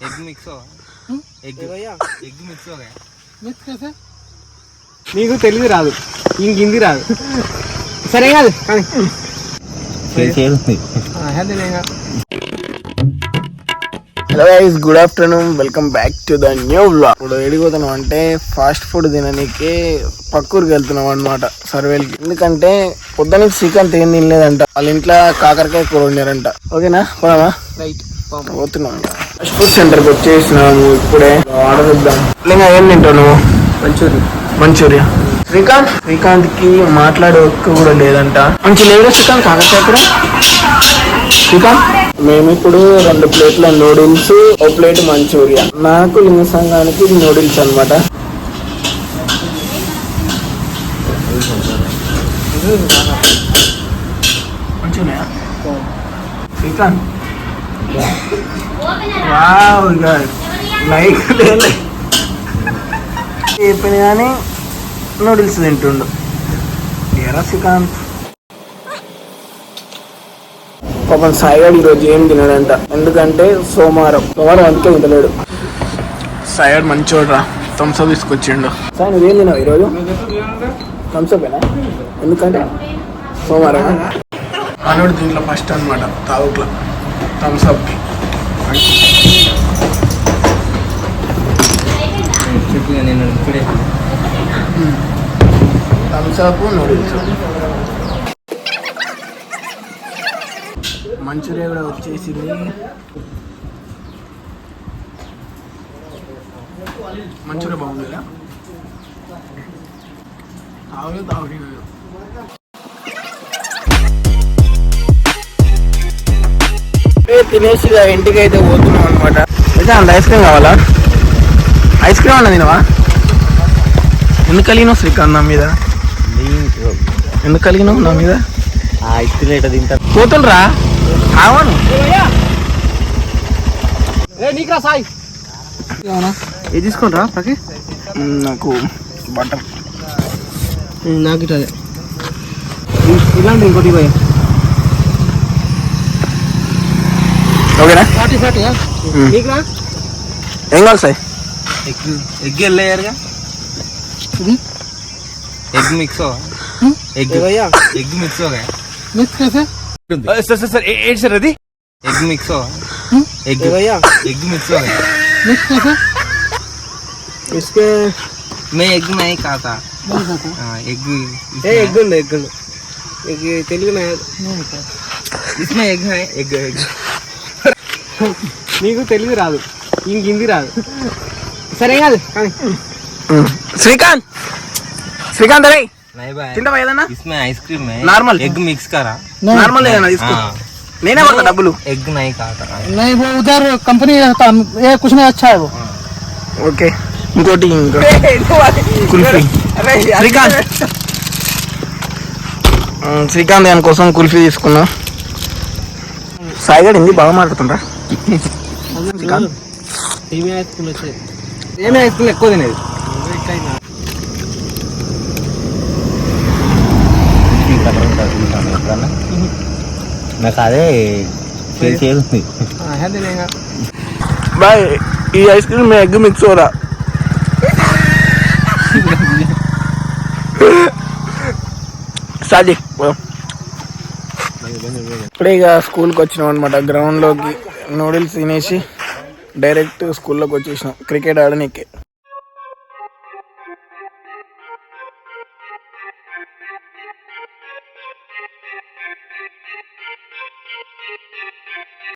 Egg mix होगा egg egg mix होगा mix చేసే నీకు తెలుగు రాదు ఇంక హిందీ రాదు సరే కాదు కానీ hello guys, good afternoon, welcome back to the new vlog. ఇప్పుడు ఎడిపోతున్నాం అంటే ఫాస్ట్ ఫుడ్ తినడానికి పక్కూరికి వెళ్తున్నాం అనమాట సర్వేలకి. ఎందుకంటే పొద్దున శ్రీకాంత్ ఏం తినలేదంట, వాళ్ళ ఇంట్లో కాకరకాయ కూర వండారంట. ఓకేనా, పోదామా? రైట్, పోతున్నాం. ఫాస్ట్ ఫుడ్ సెంటర్కి వచ్చేసినాము ఇప్పుడే. ఆర్డర్ ఇద్దాం. లేదా ఏం తింటావు నువ్వు? మంచూరియా. శ్రీకాంత్ కి మాట్లాడే ఒక్క కూడా లేదంట. మంచి లేదా శ్రీకాంత్ కాకరకాయ కూర? శ్రీకాంత్, మేము ఇప్పుడు 2 ప్లేట్ల నూడిల్స్, 1 ప్లేట్ మంచూరియా. నాకు లింగ సంఘానికి నూడిల్స్ అనమాట. మంచూరియా శ్రీకాంత్, లైక్ చెప్పిన కానీ నూడిల్స్ తింటుండు. ఎరా శ్రీకాంత్, పాపం సాయిగాడు ఈరోజు ఏం తినడంట, ఎందుకంటే సోమవారం అందుకే తినలేడు. సాయిగాడు మంచోడ్రా, థమ్స్అప్ తీసుకొచ్చిండు. సాయి నువ్వేం తిన్నావు ఈరోజు? థమ్స్అపేనా? ఎందుకంటే సోమవారం. మనోడు దీంట్లో ఫస్ట్ అనమాట తాగుట్ల థమ్స్అప్కి. థమ్స్అప్, నూడిల్స్, మంచూరియా కూడా వచ్చేసింది. మంచూరియా బాగుంది కదా, తాగలేదు. తినేసి ఇంటికి అయితే పోతున్నాం అనమాట. అయితే అంత ఐస్ క్రీమ్ కావాలా? ఐస్ క్రీమ్ అన్న తినవా? ఎందుకు కలిగినావు శ్రీకాంత్ నా మీద? ఎందుకు కలిగినావు నా మీద? ఐస్ క్రీమ్ ఎట్లా తింటారు? పోతుండ్రా, అవును. సాయి ఏది తీసుకోండిరా ప్రకి? నాకు బటర్, నాకు ఇట్లా ఇలాంటి ఇంకోటి పోయా. ఓకేనా? ఏం కావాలి సాయి? ఎగ్ వెళ్ళారుగా, ఎగ్ మిక్స్ होगा एग एग मिक्स होगा मिक्स कैसे? सर एट सर अभी एग मिक्स होगा एग एग मिक्स होगा मिक्स कैसे? इसके मैं एग नहीं खाता. हाँ एग तेलुगु में इसमें एग है एग एग నీకు తెలుగు రాదు, ఇంక హిందీ రాదు. సరే కాదు కానీ శ్రీకాంత్ అరే नहीं भाई తింటావా ఏదన్నా? इसमें आइसक्रीम है नॉर्मल एग मिक्स करा నార్మల్ ఏదన్నా తీసుకో. నేనే పడతా డబ్బులు. एग नहीं खाता. नहीं वो उधर कंपनी रहता, ये कुछ नहीं अच्छा है वो. ఓకే, ఇంకోటి కుల్ఫీ. శ్రీకాంత్ దాని కోసం కుల్ఫీ తీసుకున్నా. సాయిగాడు హిందీ బాగా మాట్లాడుతుండ్రా. ఏమి ఐస్ క్రీమ్ ఎక్కువ తినేది. నాకు అదే బాయ్, ఈ ఐస్ క్రీమ్ ఎగ్ మిక్స్ ఓరా. సాజీ ఇప్పుడే ఇక స్కూల్కి వచ్చినాం అనమాట. గ్రౌండ్లోకి నూడిల్స్ తినేసి డైరెక్ట్ స్కూల్లోకి వచ్చేసినాం క్రికెట్ ఆడనీకి.